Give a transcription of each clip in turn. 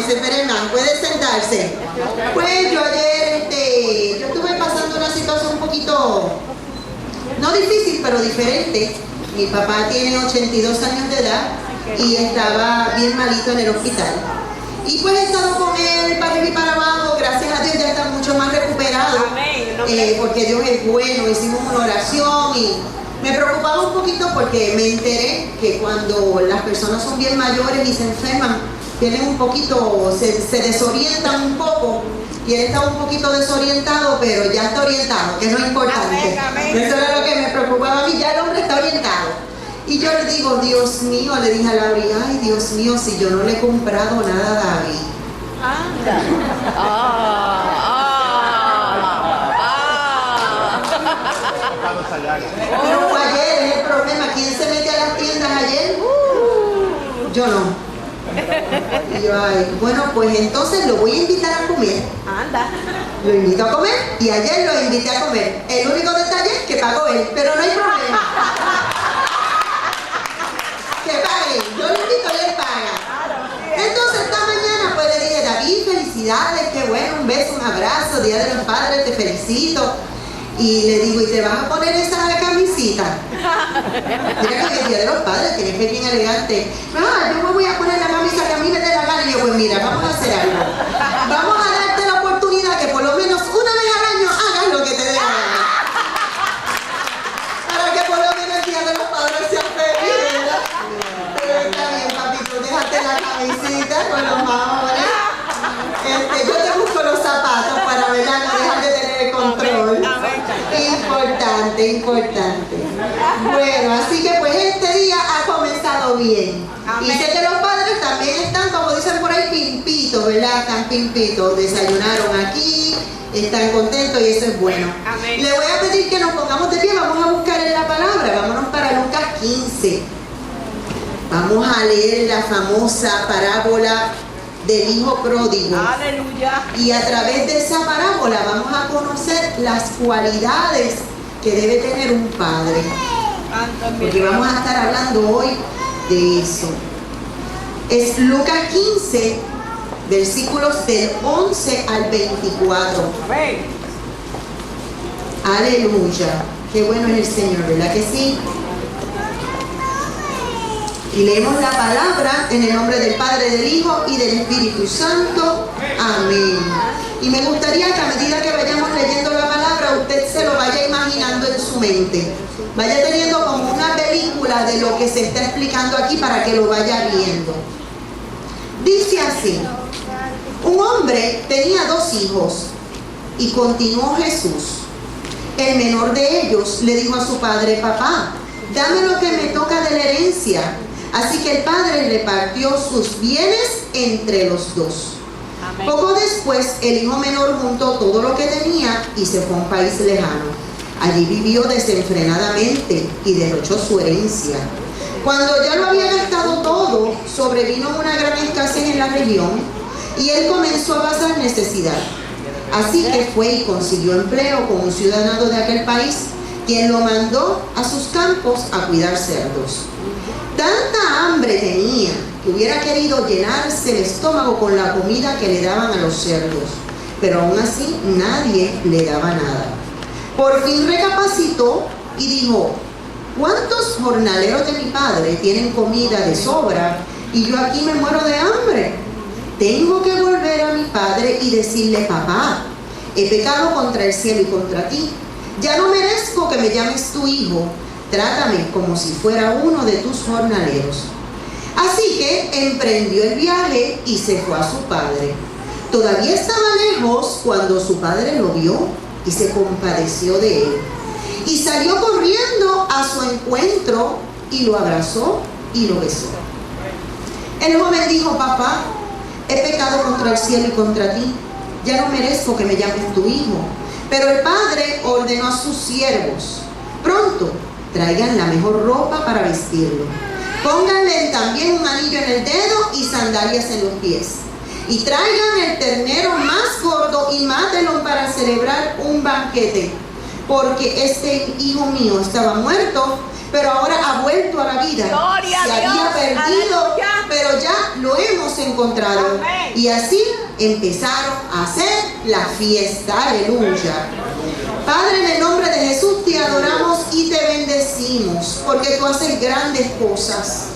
espérense, puede sentarse. Pues yo ayer, yo estuve pasando una situación un poquito, no difícil, pero diferente. Mi papá tiene 82 años de edad y estaba bien malito en el hospital. Y pues he estado con él para arriba y para abajo, gracias a Dios ya está mucho más recuperado. Porque Dios es bueno, hicimos una oración y me preocupaba un poquito porque me enteré que cuando las personas son bien mayores y se enferman, tienen un poquito, se desorientan un poco, y él estaba un poquito desorientado, pero ya está orientado, que es lo importante. Eso era lo que me preocupaba a mí, ya el hombre está orientado. Y yo le digo, Dios mío, le dije a Laura, ay Dios mío, si yo no le he comprado nada a David. Pero ayer es el problema, ¿quién se mete a las tiendas ayer? Yo no. Y yo, ay, bueno, pues entonces lo voy a invitar a comer. Anda. Lo invito a comer y ayer lo invité a comer. El único detalle es que pagó él, pero no hay problema. Que pague, yo lo invito y él paga. Entonces esta mañana pues le dije, David, felicidades, qué bueno, un beso, un abrazo, Día de los Padres, te felicito. Y le digo, ¿y te vas a poner esa camisita? Mira que es el Día de los Padres, tienes que ir bien elegante. Yo me voy a poner la camisa que a mí me dé la gana. Y yo, pues mira, vamos a hacer algo. Vamos a darte la oportunidad que por lo menos una vez al año hagas lo que te dé la gana. Para que por lo menos el Día de los Padres sea feliz, ¿verdad? Pero está bien, papito, déjate la camisita con los mamones. Yo te busco los zapatos para, ¿verdad? No dejar de tener el control. Importante. Bueno, así que pues este día ha comenzado bien. Amén. Y sé que los padres también están, como dicen por ahí, pimpitos, ¿verdad? Están pimpitos, desayunaron aquí, están contentos y eso es bueno. Amén. Le voy a pedir que nos pongamos de pie, vamos a buscar en la palabra, vámonos para Lucas 15. Vamos a leer la famosa parábola del hijo pródigo. Aleluya. Y a través de esa parábola vamos a conocer las cualidades que debe tener un padre. Porque vamos a estar hablando hoy de eso. Es Lucas 15, versículos del 11 al 24. Amén. Aleluya. Qué bueno es el Señor, ¿verdad que sí? Y leemos la palabra en el nombre del Padre, del Hijo y del Espíritu Santo. Amén. Y me gustaría que a medida que vayamos leyendo la palabra, usted se lo vaya imaginando en su mente. Vaya teniendo como una película de lo que se está explicando aquí para que lo vaya viendo. Dice así: un hombre tenía 2 hijos y continuó Jesús. El menor de ellos le dijo a su padre: papá, dame lo que me toca de la herencia. Así que el padre repartió sus bienes entre los 2. Amén. Poco después, el hijo menor juntó todo lo que tenía y se fue a un país lejano. Allí vivió desenfrenadamente y derrochó su herencia. Cuando ya lo había gastado todo, sobrevino una gran escasez en la región y él comenzó a pasar necesidad. Así que fue y consiguió empleo con un ciudadano de aquel país, quien lo mandó a sus campos a cuidar cerdos. Tanta hambre tenía que hubiera querido llenarse el estómago con la comida que le daban a los cerdos, pero aún así nadie le daba nada. Por fin recapacitó y dijo: ¿cuántos jornaleros de mi padre tienen comida de sobra y yo aquí me muero de hambre? Tengo que volver a mi padre y decirle: papá, he pecado contra el cielo y contra ti. Ya no merezco que me llames tu hijo. Trátame como si fuera uno de tus jornaleros. Así que emprendió el viaje y se fue a su padre. Todavía estaba lejos cuando su padre lo vio y se compadeció de él. Y salió corriendo a su encuentro y lo abrazó y lo besó. El joven dijo: papá, he pecado contra el cielo y contra ti. Ya no merezco que me llames tu hijo. Pero el padre ordenó a sus siervos: pronto, traigan la mejor ropa para vestirlo. Pónganle también un anillo en el dedo y sandalias en los pies. Y traigan el ternero más gordo y mátenlo para celebrar un banquete. porque este hijo mío estaba muerto, pero ahora ha vuelto a la vida. Gloria Se a Dios. había perdido, Aleluya. pero ya lo hemos encontrado. Amén. Y así empezaron a hacer la fiesta. Aleluya. Padre, en el nombre de Jesús te adoramos y te bendecimos, porque tú haces grandes cosas.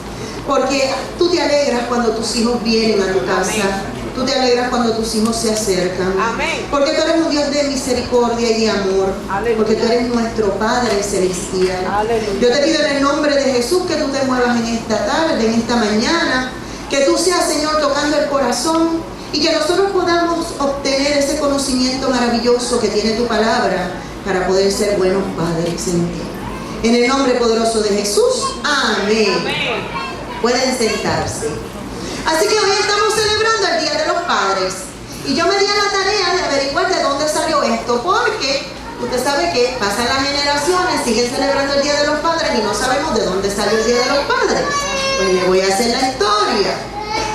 Porque tú te alegras cuando tus hijos vienen a tu casa. Amén. Tú te alegras cuando tus hijos se acercan. Amén. Porque tú eres un Dios de misericordia y de amor. Aleluya. Porque tú eres nuestro Padre celestial. Aleluya. Yo te pido en el nombre de Jesús que tú te muevas en esta tarde, en esta mañana. Que tú seas, Señor, tocando el corazón. Y que nosotros podamos obtener ese conocimiento maravilloso que tiene tu palabra para poder ser buenos padres en ti. En el nombre poderoso de Jesús. Amén. Amén. Pueden sentarse. Así que hoy estamos celebrando el Día de los Padres. Y yo me di a la tarea de averiguar de dónde salió esto, porque usted sabe que pasan las generaciones, siguen celebrando el Día de los Padres y no sabemos de dónde salió el Día de los Padres. Pues le voy a hacer la historia.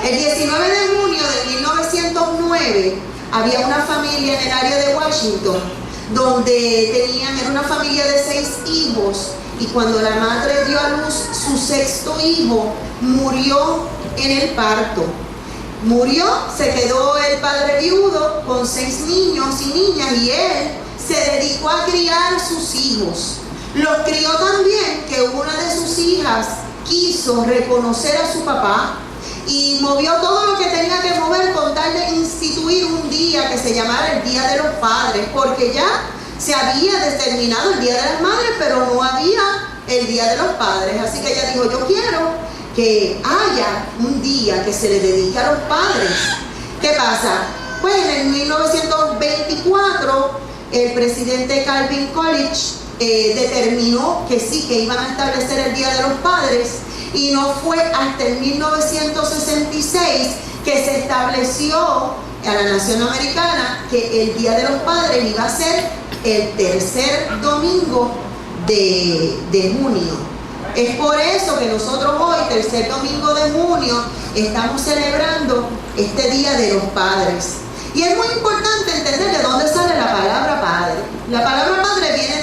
El 19 de junio de 1909 había una familia en el área de Washington donde era una familia de 6 hijos, y cuando la madre dio a luz su 6º hijo, murió en el parto. Murió, se quedó el padre viudo con 6 niños y niñas, y él se dedicó a criar sus hijos. Los crió tan bien que una de sus hijas quiso reconocer a su papá y movió todo lo que tenía que mover con tal de instituir un día que se llamara el Día de los Padres, porque ya se había determinado el Día de las Madres, pero no había el Día de los Padres. Así que ella dijo, yo quiero que haya un día que se le dedique a los padres. ¿Qué pasa? Pues en 1924 el presidente Calvin Coolidge determinó que sí, que iban a establecer el Día de los Padres, y no fue hasta el 1966 que se estableció a la nación americana que el Día de los Padres iba a ser el tercer domingo de junio. Es por eso que nosotros hoy, tercer domingo de junio, estamos celebrando este Día de los Padres. Y es muy importante entender de dónde sale la palabra padre. La palabra padre viene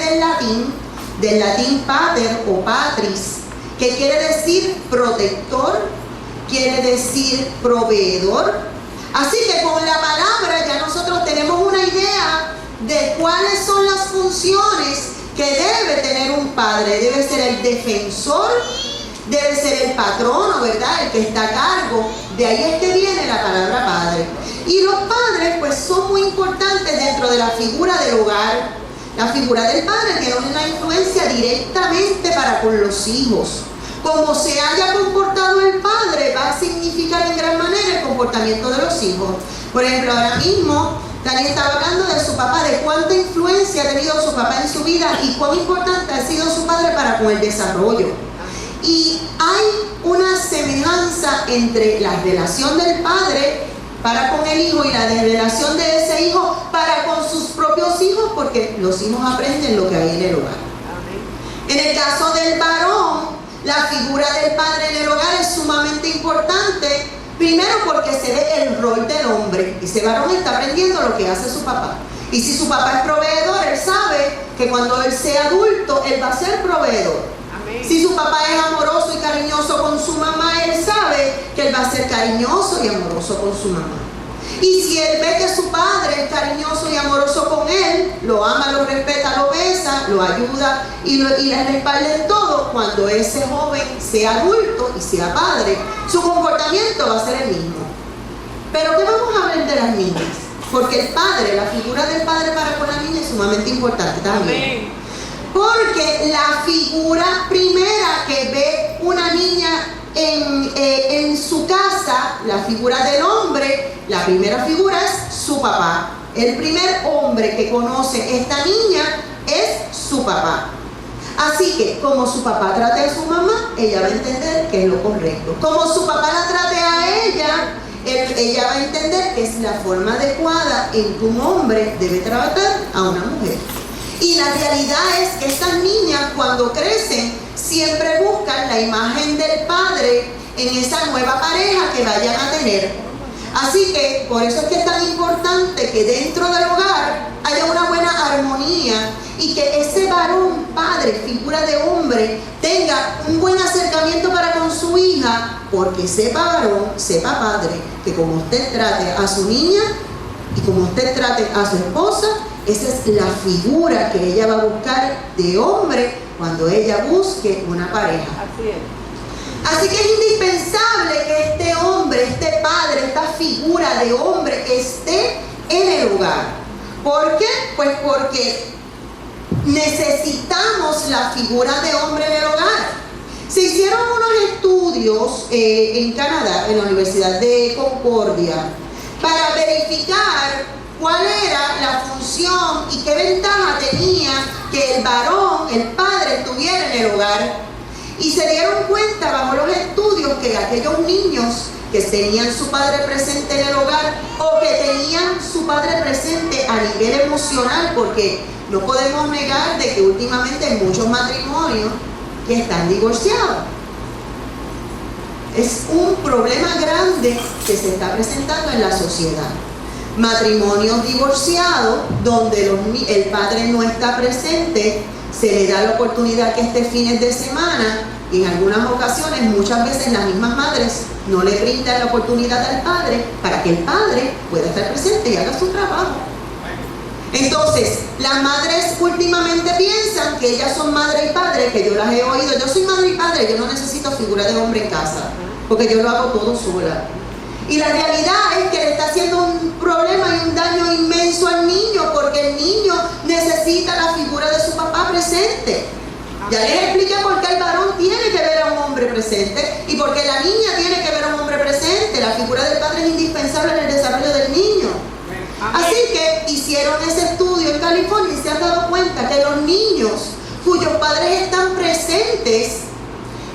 del latín pater o patris, que quiere decir protector, quiere decir proveedor. Así que con la palabra ya nosotros tenemos una idea de cuáles son las funciones que debe tener un padre. Debe ser el defensor, debe ser el patrono, ¿verdad? El que está a cargo. De ahí es que viene la palabra padre. Y los padres pues son muy importantes dentro de la figura del hogar. La figura del padre tiene una influencia directamente para con los hijos. Como se haya comportado el padre va a significar en gran manera el comportamiento de los hijos. Por ejemplo, ahora mismo Dani estaba hablando de su papá, de cuánta influencia ha tenido su papá en su vida y cuán importante ha sido su padre para con el desarrollo. Y hay una semejanza entre la relación del padre para con el hijo y la relación de ese hijo para con sus propios hijos, porque los hijos aprenden lo que hay en el hogar. En el caso del varón, la figura del padre en el hogar es sumamente importante. Primero porque se ve el rol del hombre. Ese varón está aprendiendo lo que hace su papá. Y si su papá es proveedor, él sabe que cuando él sea adulto, él va a ser proveedor. Amén. Si su papá es amoroso y cariñoso con su mamá, él sabe que él va a ser cariñoso y amoroso con su mamá. Y si él ve que su padre es cariñoso y amoroso con él, lo ama, lo respeta, lo besa, lo ayuda y le respalda en todo, cuando ese joven sea adulto y sea padre, su comportamiento va a ser el mismo. Pero ¿qué vamos a ver de las niñas? Porque el padre, la figura del padre para con la niña es sumamente importante también. Amén. Porque la figura primera que ve una niña en su casa, la figura del hombre, la primera figura es su papá. El primer hombre que conoce esta niña es su papá. Así que como su papá trate a su mamá, ella va a entender que es lo correcto. Como su papá la trate a ella va a entender que es la forma adecuada en que un hombre debe tratar a una mujer. Y la realidad es que estas niñas, cuando crecen, siempre buscan la imagen del padre en esa nueva pareja que vayan a tener. Así que por eso es que es tan importante que dentro del hogar haya una buena armonía y que ese porque sepa varón, sepa padre, que como usted trate a su niña y como usted trate a su esposa, esa es la figura que ella va a buscar de hombre cuando ella busque una pareja. Así es. Así que es indispensable que este hombre, este padre, esta figura de hombre esté en el hogar. ¿Por qué? Pues porque necesitamos la figura de hombre en el hogar. Se hicieron unos estudios en Canadá, en la Universidad de Concordia, para verificar cuál era la función y qué ventaja tenía que el varón, el padre, estuviera en el hogar. Y se dieron cuenta bajo los estudios que aquellos niños que tenían su padre presente en el hogar o que tenían su padre presente a nivel emocional, porque no podemos negar de que últimamente hay muchos matrimonios que están divorciados. Es un problema grande que se está presentando en la sociedad. Matrimonios divorciados donde el padre no está presente, se le da la oportunidad que esté fines de semana y en algunas ocasiones, muchas veces las mismas madres no le brindan la oportunidad al padre para que el padre pueda estar presente y haga su trabajo. Entonces, las madres últimamente piensan que ellas son madre y padre, que yo las he oído, yo soy madre y padre, yo no necesito figura de hombre en casa, porque yo lo hago todo sola. Y la realidad es que le está haciendo un problema y un daño inmenso al niño, porque el niño necesita la figura de su papá presente. Ya les expliqué por qué el varón tiene que ver a un hombre presente y por qué la niña tiene que ver a un hombre presente. La figura del padre es indispensable en el desarrollo del niño. Así que hicieron ese estudio en California y se han dado cuenta que los niños cuyos padres están presentes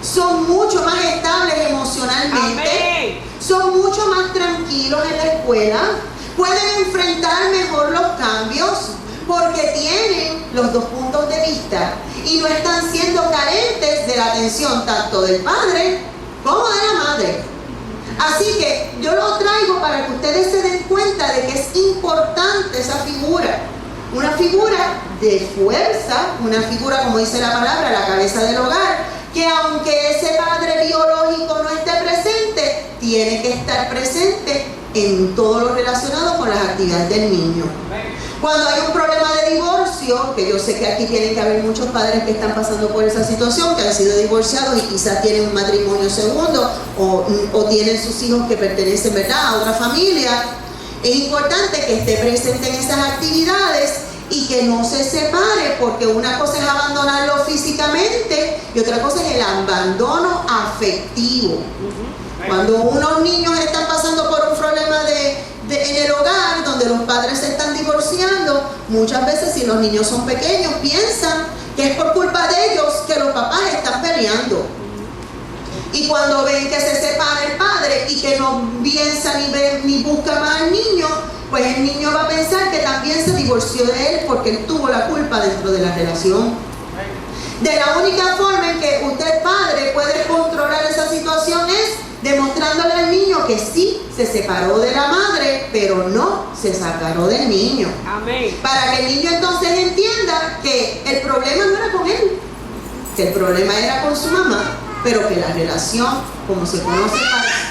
son mucho más estables emocionalmente, son mucho más tranquilos en la escuela, pueden enfrentar mejor los cambios porque tienen los dos puntos de vista y no están siendo carentes de la atención tanto del padre como de la madre. Así que yo lo traigo para que ustedes se den cuenta de que es importante esa figura. Una figura de fuerza, una figura, como dice la palabra, la cabeza del hogar, que aunque ese padre biológico no esté presente, tiene que estar presente en todo lo relacionado con las actividades del niño. Cuando hay un problema de divorcio, que yo sé que aquí tienen que haber muchos padres que están pasando por esa situación, que han sido divorciados y quizás tienen un matrimonio segundo o tienen sus hijos que pertenecen, ¿verdad?, a otra familia, es importante que esté presente en esas actividades y que no se separe, porque una cosa es abandonarlo físicamente y otra cosa es el abandono afectivo. Cuando unos niños están pasando por un problema en el hogar, donde los padres se están divorciando, muchas veces si los niños son pequeños piensan que es por culpa de ellos que los papás están peleando. Y cuando ven que se separa el padre y que no piensa ni busca más al niño, pues el niño va a pensar que también se divorció de él porque él tuvo la culpa dentro de la relación. De la única forma en que usted, padre, puede controlar esa situación es demostrándole al niño que sí se separó de la madre, pero no se separó del niño. Amén. Para que el niño entonces entienda que el problema no era con él, que el problema era con su mamá, pero que la relación, como se conoce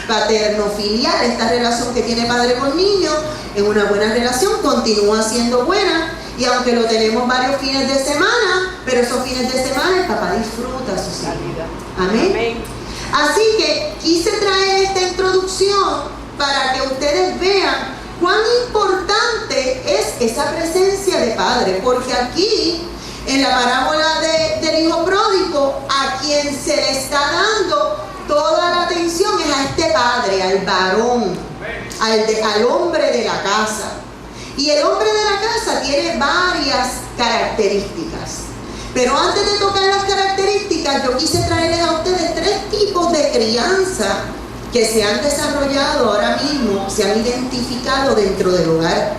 paterno-filial, esta relación que tiene padre con niño, es una buena relación, continúa siendo buena. Y aunque lo tenemos varios fines de semana, pero esos fines de semana el papá disfruta su vida. Amén. Amén. Así que quise traer esta introducción para que ustedes vean cuán importante es esa presencia de padre, porque aquí en la parábola del hijo pródigo, a quien se le está dando toda la atención es a este padre, al varón, al hombre de la casa. Y el hombre de la casa tiene varias características. Pero antes de tocar las características, yo quise traerles a ustedes 3 tipos de crianza que se han desarrollado ahora mismo, se han identificado dentro del hogar,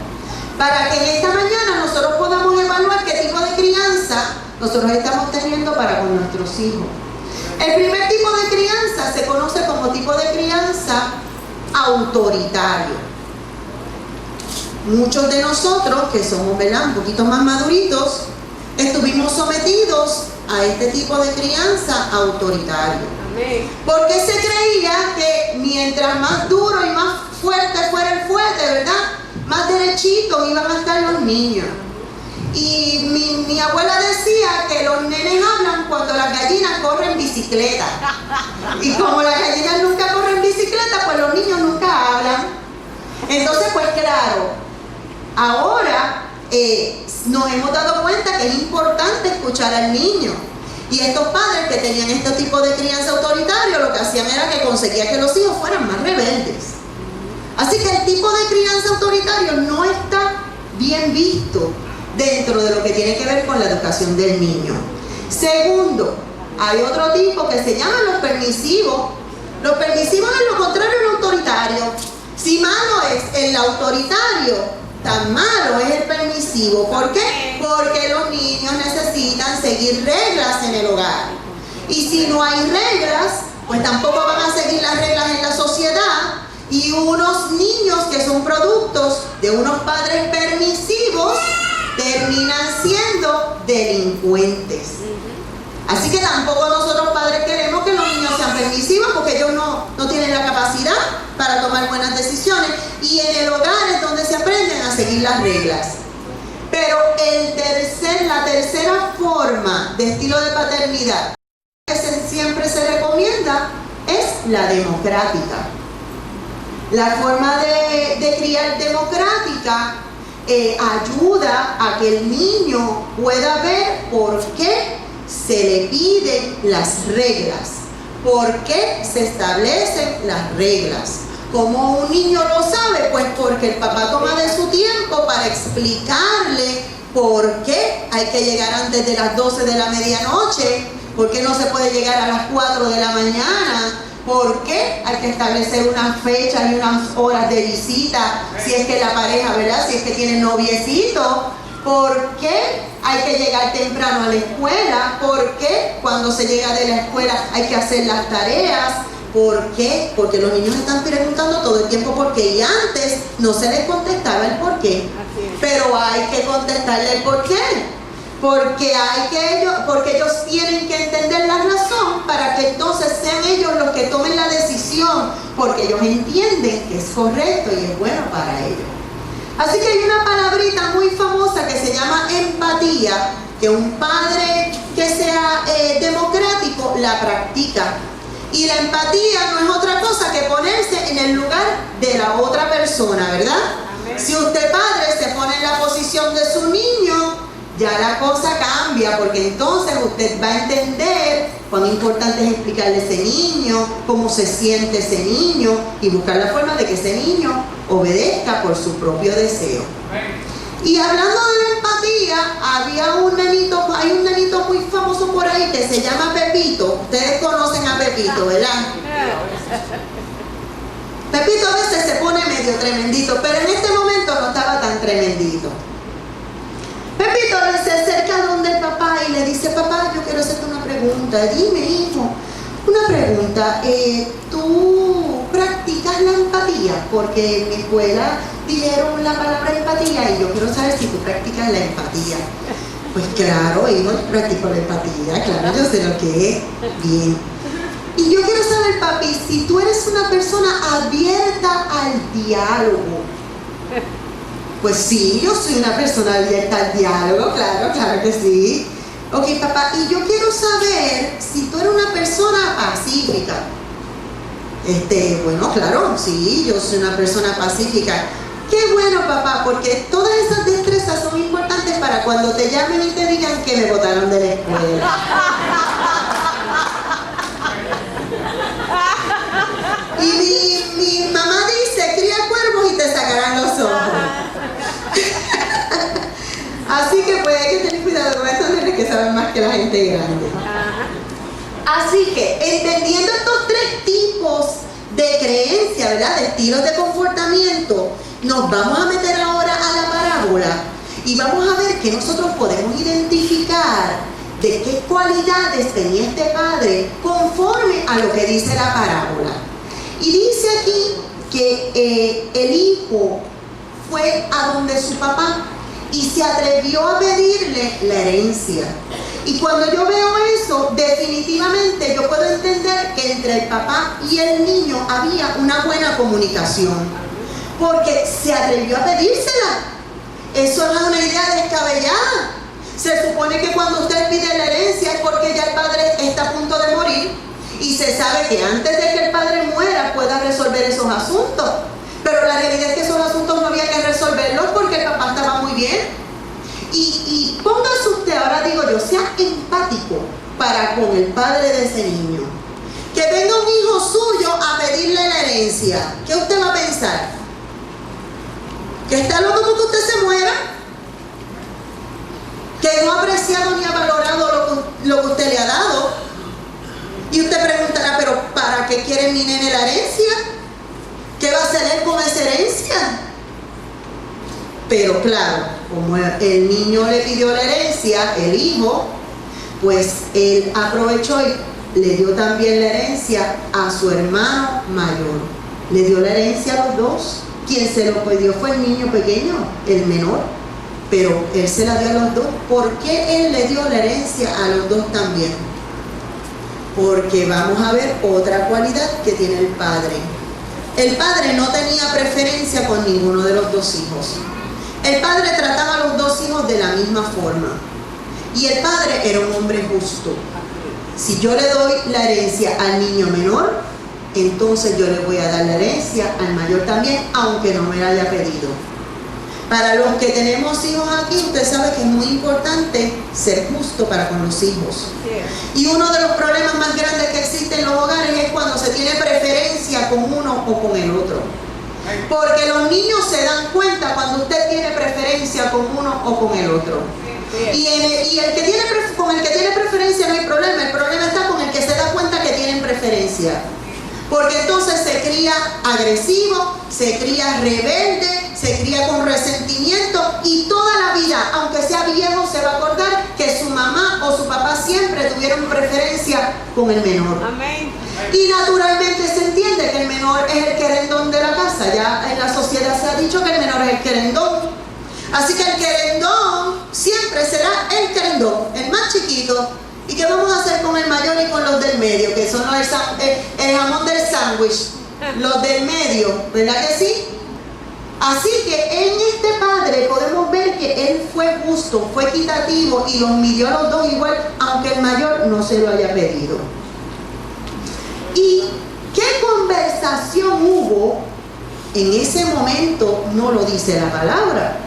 para que en esta mañana nosotros podamos evaluar qué tipo de crianza nosotros estamos teniendo para con nuestros hijos. El primer tipo de crianza se conoce como tipo de crianza autoritario. Muchos de nosotros, que somos, ¿verdad?, un poquito más maduritos, estuvimos sometidos a este tipo de crianza autoritario. Porque se creía que mientras más duro y más fuerte fuera el fuerte, ¿verdad?, más derechitos iban a estar los niños. Y mi abuela decía que los nenes hablan cuando las gallinas corren bicicleta. Y como las gallinas nunca corren bicicleta, pues los niños nunca hablan. Entonces, pues claro, ahora nos hemos dado cuenta que es importante escuchar al niño. Y estos padres que tenían este tipo de crianza autoritaria, lo que hacían era que conseguían que los hijos fueran más rebeldes. Así que el tipo de crianza autoritario no está bien visto dentro de lo que tiene que ver con la educación del niño. Segundo, hay otro tipo que se llaman los permisivos. Los permisivos es lo contrario al autoritario. Si malo es el autoritario, tan malo es el permisivo. ¿Por qué? Porque los niños necesitan seguir reglas en el hogar. Y si no hay reglas, pues tampoco van a seguir las reglas en la sociedad. Y unos niños que son productos de unos padres permisivos terminan siendo delincuentes. Así que tampoco nosotros padres queremos que los niños sean permisivos, porque ellos no tienen la capacidad para tomar buenas decisiones. Y en el hogar es donde se aprenden a seguir las reglas. Pero la tercera forma de estilo de paternidad que siempre se recomienda es la democrática. La forma de criar democrática ayuda a que el niño pueda ver por qué se le piden las reglas, por qué se establecen las reglas. ¿Cómo un niño lo sabe? Pues porque el papá toma de su tiempo para explicarle por qué hay que llegar antes de las 12 de la medianoche, por qué no se puede llegar a las 4 de la mañana, por qué hay que establecer unas fechas y unas horas de visita, si es que la pareja, ¿verdad?, si es que tienen noviecito, por qué hay que llegar temprano a la escuela, por qué cuando se llega de la escuela hay que hacer las tareas. ¿Por qué? Porque los niños están preguntando todo el tiempo por qué, y antes no se les contestaba el por qué, pero hay que contestarle el por qué, porque ellos tienen que entender la razón para que entonces sean ellos los que tomen la decisión, porque ellos entienden que es correcto y es bueno para ellos. Así que hay una palabrita muy famosa que se llama empatía, que un padre que sea democrático la practica. Y la empatía no es otra cosa que ponerse en el lugar de la otra persona, ¿verdad? Amén. Si usted, padre, se pone en la posición de su niño, ya la cosa cambia, porque entonces usted va a entender cuán importante es explicarle a ese niño, cómo se siente ese niño, y buscar la forma de que ese niño obedezca por su propio deseo. Amén. Y hablando de la empatía, hay un nenito muy famoso por ahí que se llama Pepito. Ustedes conocen a Pepito, ¿verdad? Pepito a veces se pone medio tremendito, pero en este momento no estaba tan tremendito. Pepito se acerca donde el papá y le dice: papá, yo quiero hacerte una pregunta. Dime, hijo, una pregunta. ¿Tú practicas la empatía? Porque en mi escuela dijeron la palabra empatía y yo quiero saber si tú practicas la empatía. Pues claro, hijo, practico la empatía, claro, yo sé lo que es. Bien. Y yo quiero saber, papi, si tú eres una persona abierta al diálogo. Pues sí, yo soy una persona abierta al diálogo, claro que sí. Ok, papá, y yo quiero saber si tú eres una persona pacífica. Bueno, claro, sí, yo soy una persona pacífica. Qué bueno, papá, porque todas esas destrezas son importantes para cuando te llamen y te digan que me botaron de la escuela. Y mi mamá dice: cría cuervos y te sacarán los ojos. Así que pues hay que tener cuidado con estos nenes que saben más que la gente grande. Así que, entendiendo estos tres tipos de creencia, ¿verdad?, de estilos de comportamiento, nos vamos a meter ahora a la parábola y vamos a ver que nosotros podemos identificar de qué cualidades tenía este padre conforme a lo que dice la parábola. Y dice aquí que el hijo fue a donde su papá y se atrevió a pedirle la herencia. Y cuando yo veo eso, definitivamente yo puedo entender que entre el papá y el niño había una buena comunicación, porque se atrevió a pedírsela. Eso no es una idea descabellada. Se supone que cuando usted pide la herencia es porque ya el padre está a punto de morir y se sabe que antes de que el padre muera pueda resolver esos asuntos. Pero la realidad es que esos asuntos no había que resolverlos porque el papá estaba muy bien. Y póngase usted, ahora digo yo, sea empático para con el padre de ese niño. Que venga un hijo suyo a pedirle la herencia. ¿Qué usted va a pensar? ¿Que está loco porque usted se muera? ¿Que no ha apreciado ni ha valorado lo que usted le ha dado? Y usted preguntará, ¿pero para qué quiere mi nene la herencia? ¿Qué va a hacer él con esa herencia? Pero claro, como el niño le pidió la herencia, el hijo, pues él aprovechó y le dio también la herencia a su hermano mayor. Le dio la herencia a los dos. Quien se lo pidió fue el niño pequeño, el menor, pero él se la dio a los dos. ¿Por qué él le dio la herencia a los dos también? Porque vamos a ver otra cualidad que tiene el padre. El padre no tenía preferencia con ninguno de los dos hijos. El padre trataba a los dos hijos de la misma forma. Y el padre era un hombre justo. Si yo le doy la herencia al niño menor, entonces yo le voy a dar la herencia al mayor también, aunque no me la haya pedido. Para los que tenemos hijos aquí, usted sabe que es muy importante ser justo para con los hijos. Y uno de los problemas más grandes que existen en los hogares es cuando se tiene preferencia con uno o con el otro. Porque los niños se dan cuenta cuando usted tiene preferencia con uno o con el otro. Y con el que tiene preferencia no hay problema. El problema está con el que se da cuenta que tienen preferencia. Porque entonces se cría agresivo, se cría rebelde, se cría con resentimiento y toda la vida, aunque sea viejo, se va a acordar que su mamá o su papá siempre tuvieron preferencia con el menor. Amén. Y naturalmente se entiende que el menor es el querendón de la casa. Ya en la sociedad se ha dicho que el menor es el querendón. Así que el querendón siempre será el querendón, el más chiquito. ¿Y qué vamos a hacer con el mayor y con los del medio? Que son el jamón del sándwich, los del medio, ¿verdad que sí? Así que en este padre podemos ver que él fue justo, fue equitativo y los midió a los dos igual, aunque el mayor no se lo haya pedido. ¿Y qué conversación hubo en ese momento? No lo dice la palabra.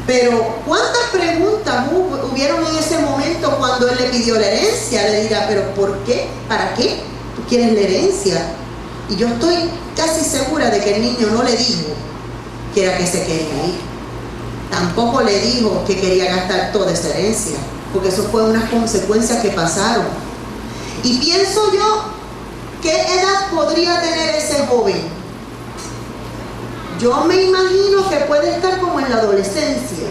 Pero ¿cuántas preguntas hubieron en ese momento cuando él le pidió la herencia? Le dirá, ¿pero por qué? ¿Para qué? ¿Tú quieres la herencia? Y yo estoy casi segura de que el niño no le dijo que era que se quería ir. Tampoco le dijo que quería gastar toda esa herencia, porque eso fue unas consecuencias que pasaron. Y pienso yo, ¿qué edad podría tener ese joven? Yo me imagino que puede estar como en la adolescencia,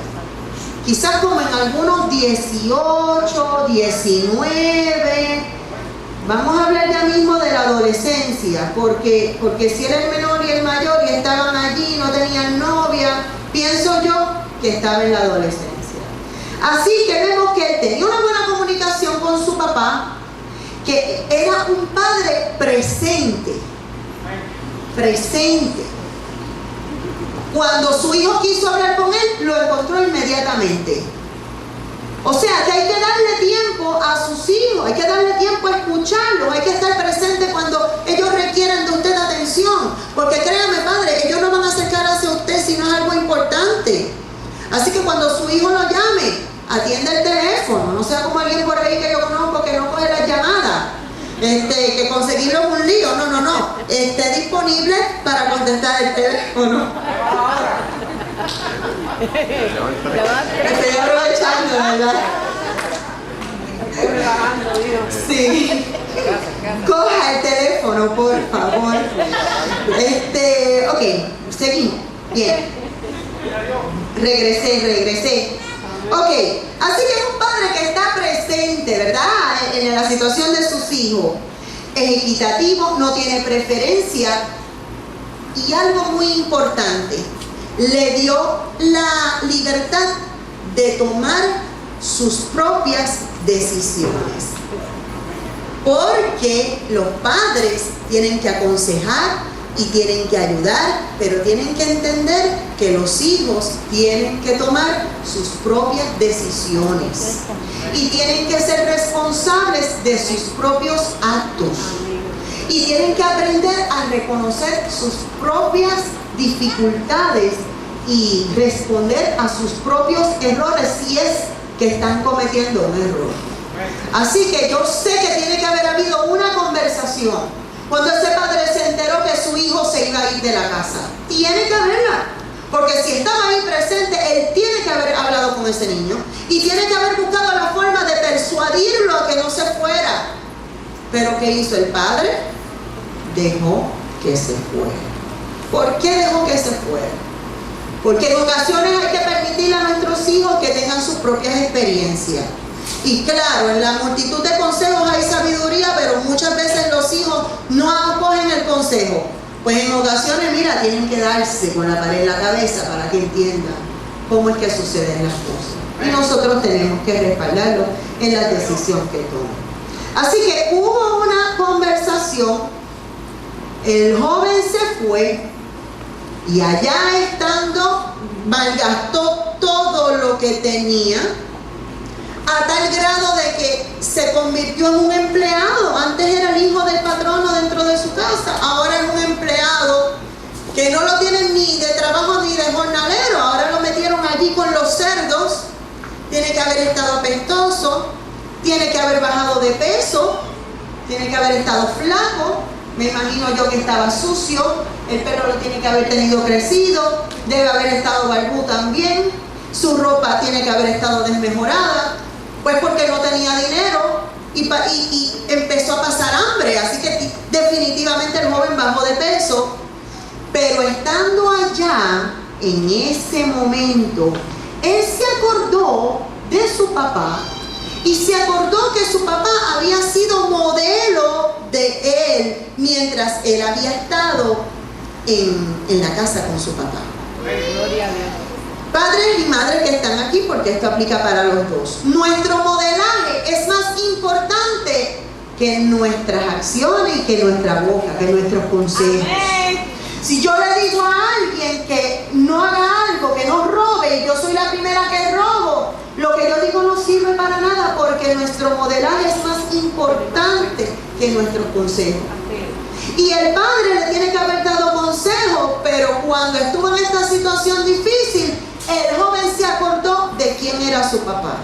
quizás como en algunos 18, 19, vamos a hablar ya mismo de la adolescencia, porque si era el menor y el mayor y estaban allí, no tenían novia, pienso yo que estaba en la adolescencia. Así que vemos que él tenía una buena comunicación con su papá, que era un padre presente. Cuando su hijo quiso hablar con él, lo encontró inmediatamente. O sea, que hay que darle tiempo a sus hijos, hay que darle tiempo a escucharlos, hay que estar presente cuando ellos requieren de usted atención. Porque créame, padre, ellos no van a acercar hacia usted si no es algo importante. Así que cuando su hijo lo llame, atienda el teléfono. No sea como alguien por ahí que yo conozco que no coge las llamadas. Que conseguirlo es un lío. No. Esté disponible para contestar el teléfono. Estoy aprovechando, ¿verdad? Sí. Coja el teléfono, por favor. Ok, seguimos. Bien. Regresé. Ok, así que es un padre que está presente, ¿verdad? En la situación de sus hijos. Es equitativo, no tiene preferencia. Y algo muy importante, le dio la libertad de tomar sus propias decisiones. Porque los padres tienen que aconsejar y tienen que ayudar, pero tienen que entender que los hijos tienen que tomar sus propias decisiones y tienen que ser responsables de sus propios actos y tienen que aprender a reconocer sus propias dificultades y responder a sus propios errores si es que están cometiendo un error. Así que yo sé que tiene que haber habido una conversación cuando ese padre se enteró que su hijo se iba a ir de la casa. Tiene que haberla, porque si estaba ahí presente, él tiene que haber hablado con ese niño y tiene que haber buscado la forma de persuadirlo a que no se fuera. Pero ¿qué hizo el padre? Dejó que se fuera. ¿Por qué dejó que se fuera? Porque en ocasiones hay que permitirle a nuestros hijos que tengan sus propias experiencias. Y claro, en la multitud de consejos hay sabiduría, pero muchas veces los hijos no acogen el consejo. Pues en ocasiones, mira, tienen que darse con la pared en la cabeza para que entiendan cómo es que suceden las cosas. Y nosotros tenemos que respaldarlo en la decisión que tomen. Así que hubo una conversación, el joven se fue y allá estando malgastó todo lo que tenía, a tal grado de que se convirtió en un empleado. Antes era el hijo del patrono dentro de su casa, ahora es un empleado que no lo tienen ni de trabajo ni de jornalero, ahora lo metieron allí con los cerdos. Tiene que haber estado apestoso, tiene que haber bajado de peso, tiene que haber estado flaco, me imagino yo que estaba sucio, el pelo lo tiene que haber tenido crecido, debe haber estado barbú también, su ropa tiene que haber estado desmejorada, pues porque no tenía dinero y empezó a pasar hambre, así que definitivamente el joven bajó de peso. Pero estando allá, en ese momento, él se acordó de su papá y se acordó que su papá había sido modelo de él mientras él había estado en la casa con su papá. Gloria a Dios. Padres y madres que están aquí, porque esto aplica para los dos. Nuestro modelaje es más importante que nuestras acciones y que nuestra boca, que nuestros consejos. Amén. Si yo le digo a alguien que no haga algo, que no robe, y yo soy la primera que robo, lo que yo digo no sirve para nada, porque nuestro modelaje es más importante que nuestros consejos. Y el padre le tiene que haber dado consejos, pero cuando estuvo en esta situación difícil, el joven se acordó de quién era su papá.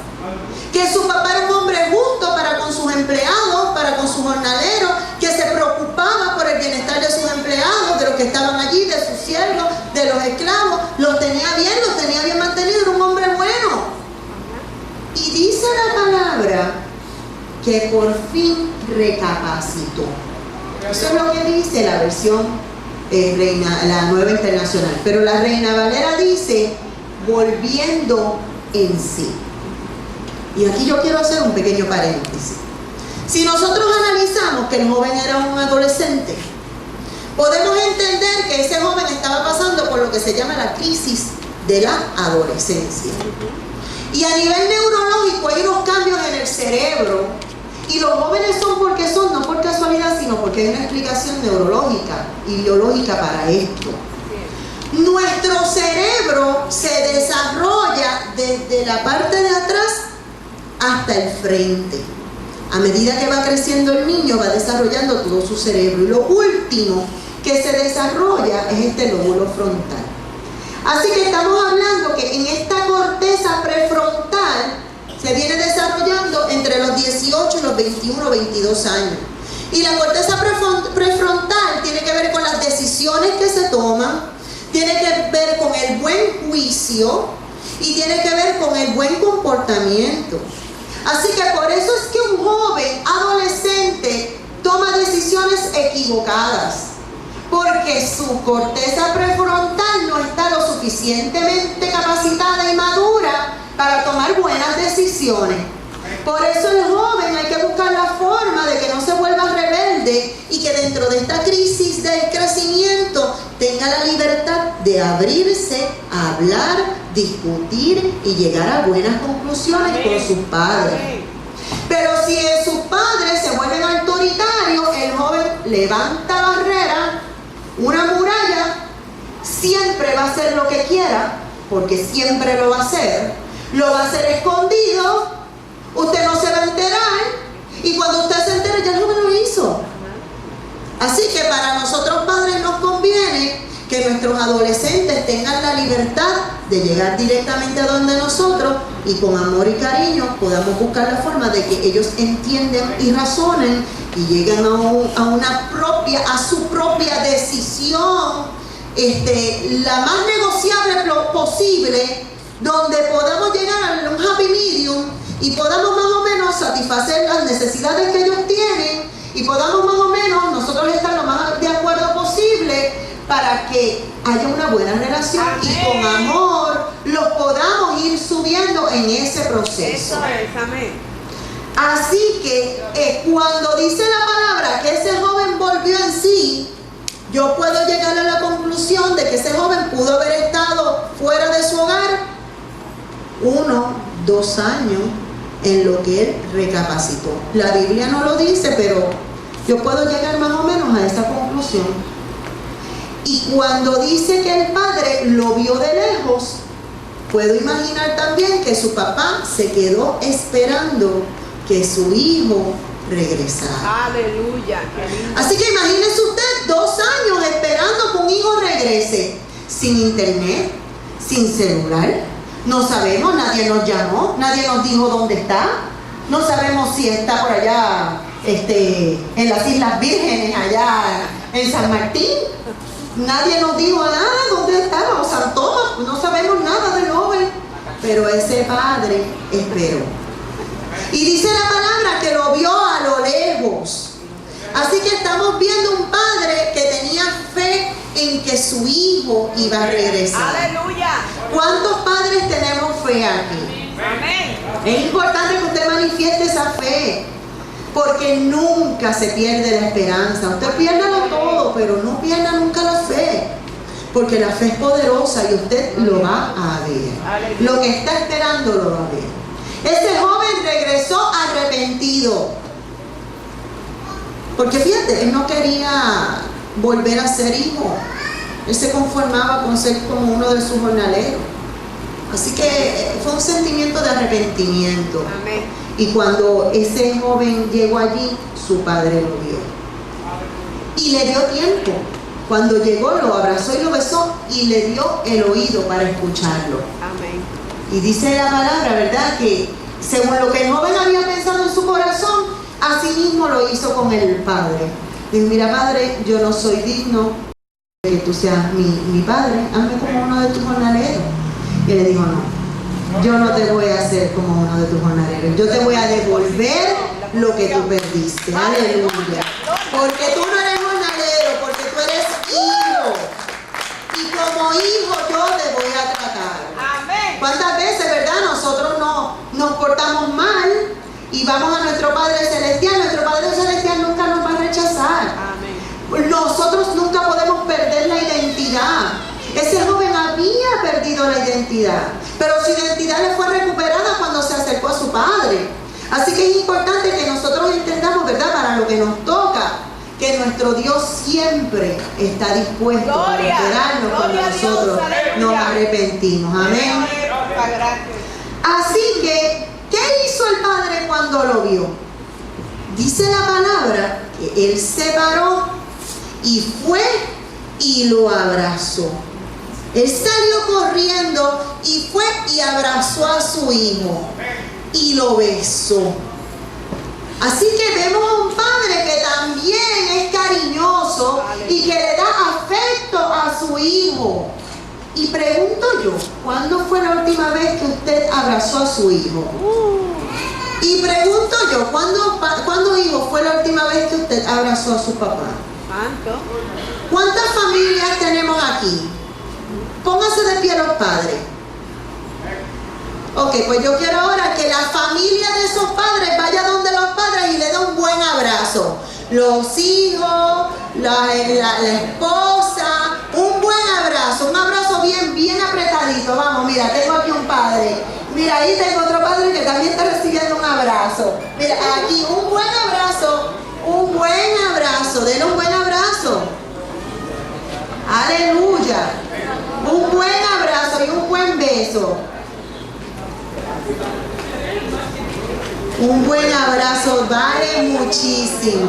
Que su papá era un hombre justo para con sus empleados, para con sus jornaleros, que se preocupaba por el bienestar de sus empleados, de los que estaban allí, de sus siervos, de los esclavos. Los tenía bien mantenidos, era un hombre bueno. Y dice la palabra que por fin recapacitó. Eso es lo que dice la versión la Nueva Internacional. Pero la Reina Valera dice, volviendo en sí. Y aquí yo quiero hacer un pequeño paréntesis. Si nosotros analizamos que el joven era un adolescente, podemos entender que ese joven estaba pasando por lo que se llama la crisis de la adolescencia. Y a nivel neurológico hay unos cambios en el cerebro. Y los jóvenes son porque son, no por casualidad, sino porque hay una explicación neurológica y biológica para esto. Nuestro cerebro se desarrolla desde la parte de atrás hasta el frente. A medida que va creciendo el niño, va desarrollando todo su cerebro. Y lo último que se desarrolla es este lóbulo frontal. Así que estamos hablando que en esta corteza prefrontal se viene desarrollando entre los 18 y los 21 o 22 años. Y la corteza prefrontal tiene que ver con las decisiones que se toman, tiene que ver con el buen juicio y tiene que ver con el buen comportamiento. Así que por eso es que un joven adolescente toma decisiones equivocadas, porque su corteza prefrontal no está lo suficientemente capacitada y madura para tomar buenas decisiones. Por eso el joven hay que buscar la forma de que no se vuelva rebelde y que dentro de esta crisis del crecimiento tenga la libertad de abrirse a hablar, discutir y llegar a buenas conclusiones con sus padres. Pero si sus padres se vuelven autoritarios, el joven levanta barrera, una muralla, siempre va a hacer lo que quiera, porque siempre lo va a hacer escondido, usted no se va a enterar, y cuando usted se entere ya el joven lo hizo. Así que para nosotros padres nos conviene que nuestros adolescentes tengan la libertad de llegar directamente a donde nosotros y con amor y cariño podamos buscar la forma de que ellos entiendan y razonen y lleguen a su propia decisión, la más negociable posible, donde podamos llegar a un happy medium y podamos más o menos satisfacer las necesidades que ellos tienen y podamos más o menos nosotros estar lo más de acuerdo posible para que haya una buena relación. Amén. Y con amor los podamos ir subiendo en ese proceso. Eso es, amén. Así que cuando dice la palabra que ese joven volvió en sí, yo puedo llegar a la conclusión de que ese joven pudo haber estado fuera de su hogar 1, 2 años en lo que él recapacitó. La Biblia no lo dice, pero yo puedo llegar más o menos a esa conclusión. Y cuando dice que el padre lo vio de lejos, puedo imaginar también que su papá se quedó esperando que su hijo regresara. Aleluya, qué lindo. Así que imagínese usted 2 años esperando que un hijo regrese, sin internet, sin celular. No sabemos, nadie nos llamó, nadie nos dijo dónde está. No sabemos si está por allá, en las Islas Vírgenes, allá en San Martín. Nadie nos dijo nada, dónde estaba, o San Tomás, no sabemos nada del joven. Pero ese padre esperó. Y dice la palabra que lo vio a lo lejos. Así que estamos viendo un padre que tenía fe en que su hijo iba a regresar. Aleluya. ¿Cuántos padres tenemos fe aquí? Amén. Es importante que usted manifieste esa fe, porque nunca se pierde la esperanza. Usted piérdalo todo, pero no pierda nunca la fe, porque la fe es poderosa y usted lo va a ver. Lo que está esperando lo va a ver. Ese joven regresó arrepentido, porque fíjate, él no quería volver a ser hijo. Él se conformaba con ser como uno de sus jornaleros. Así que fue un sentimiento de arrepentimiento. Amén. Y cuando ese joven llegó allí, su padre lo vio. Y le dio tiempo. Cuando llegó, lo abrazó y lo besó y le dio el oído para escucharlo. Amén. Y dice la palabra, ¿verdad?, que según lo que el joven había pensado en su corazón, así mismo lo hizo con el padre. Dijo: mira, padre, yo no soy digno de que tú seas mi padre, hazme como uno de tus jornaleros. Y le dijo: no, yo no te voy a hacer como uno de tus jornaleros, yo te voy a devolver lo que tú perdiste. Aleluya. Porque tú no eres jornalero, porque tú eres hijo. Y como hijo yo te voy a tratar. Amén. ¿Cuántas veces, verdad, nosotros nos portamos mal y vamos a nuestro Padre Celestial? Nuestro Padre Celestial nunca nos va a rechazar. Amén. Nosotros nunca podemos perder la identidad. Ese joven había perdido la identidad, pero su identidad le fue recuperada cuando se acercó a su padre. Así que es importante que nosotros entendamos, ¿verdad?, para lo que nos toca, que nuestro Dios siempre está dispuesto a recuperarnos cuando nosotros nos arrepentimos. Amén. Así que, ¿qué hizo el padre cuando lo vio? Dice la palabra que él se paró y fue y lo abrazó. Él salió corriendo y fue y abrazó a su hijo y lo besó. Así que vemos a un padre que también es cariñoso y que le da afecto a su hijo. Y pregunto yo, ¿cuándo fue la última vez que usted abrazó a su hijo? Y pregunto yo, ¿cuándo, hijo, fue la última vez que usted abrazó a su papá? ¿Cuánto? ¿Cuántas familias tenemos aquí? Pónganse de pie los padres. Ok, pues yo quiero ahora que la familia de esos padres vaya donde los padres y le dé un buen abrazo. Los hijos, la esposa, un buen abrazo, un abrazo abrazadito, vamos, mira, tengo aquí un padre. Mira, ahí tengo otro padre que también está recibiendo un abrazo. Mira, aquí un buen abrazo, denle un buen abrazo. Aleluya. Un buen abrazo y un buen beso. Un buen abrazo vale muchísimo.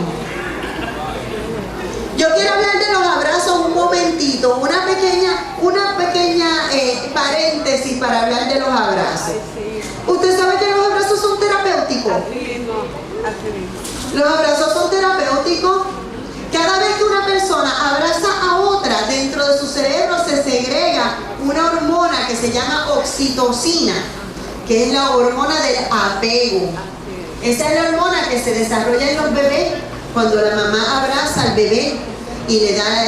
Yo quiero hablar de los abrazos un momentito, una pequeña paréntesis para hablar de los abrazos. Usted sabe que los abrazos son terapéuticos. Los abrazos son terapéuticos. Cada vez que una persona abraza a otra, dentro de su cerebro se segrega una hormona que se llama oxitocina, que es la hormona del apego. Esa es la hormona que se desarrolla en los bebés cuando la mamá abraza al bebé y le da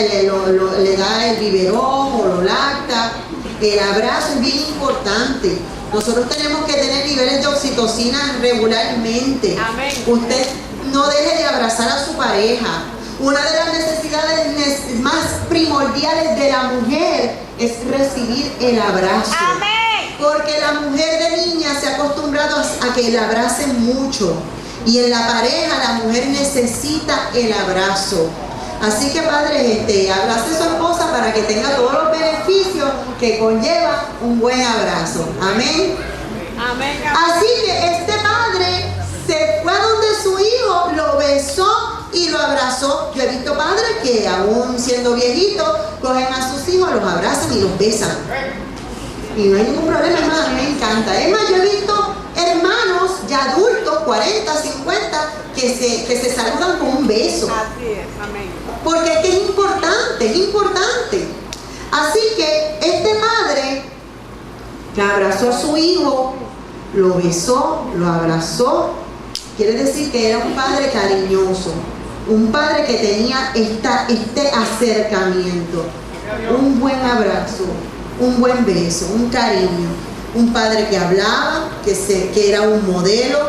el biberón o lo lacta. El abrazo es bien importante. Nosotros tenemos que tener niveles de oxitocina regularmente. Amén. Usted no deje de abrazar a su pareja. Una de las necesidades más primordiales de la mujer es recibir el abrazo. Amén. Porque la mujer de niña se ha acostumbrado a que la abracen mucho. Y en la pareja la mujer necesita el abrazo. Así que padres, abrace a su esposa para que tenga todos los beneficios que conlleva un buen abrazo. Amén. Amén. Así que este padre se fue a donde su hijo, lo besó y lo abrazó. Yo he visto padres que aún siendo viejitos, cogen a sus hijos, los abrazan y los besan. Y no hay ningún problema, hermano, a mí me encanta. Es más, yo he visto hermanos ya adultos, 40, 50, que se saludan con un beso. Así es, amén. Porque es que es importante. Así que este padre que abrazó a su hijo, lo besó, lo abrazó, quiere decir que era un padre cariñoso, un padre que tenía este acercamiento, un buen abrazo, un buen beso, un cariño, un padre que hablaba, que era un modelo,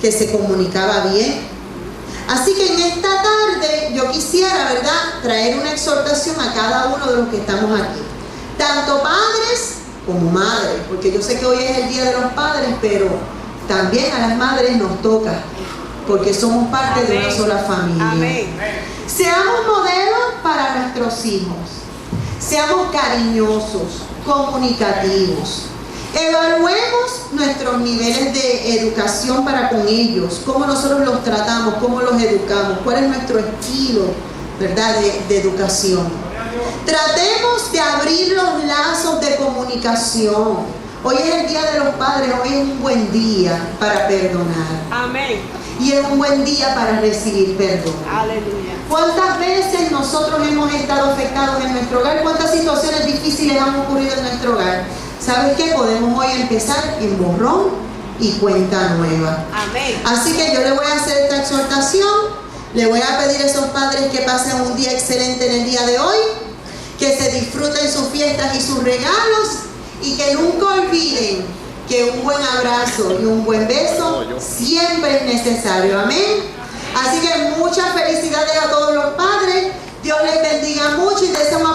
que se comunicaba bien. Así que en esta tarde yo quisiera, ¿verdad?, traer una exhortación a cada uno de los que estamos aquí, tanto padres como madres, porque yo sé que hoy es el Día de los Padres, pero también a las madres nos toca, porque somos parte de una sola familia. Amén. Seamos modelos para nuestros hijos, seamos cariñosos, comunicativos. Evaluemos nuestros niveles de educación para con ellos, cómo nosotros los tratamos, cómo los educamos, cuál es nuestro estilo, ¿verdad?, de educación. Tratemos de abrir los lazos de comunicación. Hoy es el Día de los Padres, hoy es un buen día para perdonar. Amén. Y es un buen día para recibir perdón. Aleluya. ¿Cuántas veces nosotros hemos estado afectados en nuestro hogar? ¿Cuántas situaciones difíciles han ocurrido en nuestro hogar? ¿Sabes qué? Podemos hoy empezar en borrón y cuenta nueva. Amén. Así que yo le voy a hacer esta exhortación. Le voy a pedir a esos padres que pasen un día excelente en el día de hoy, que se disfruten sus fiestas y sus regalos y que nunca olviden que un buen abrazo y un buen beso siempre es necesario. Amén. Así que muchas felicidades a todos los padres. Dios les bendiga mucho y de esa manera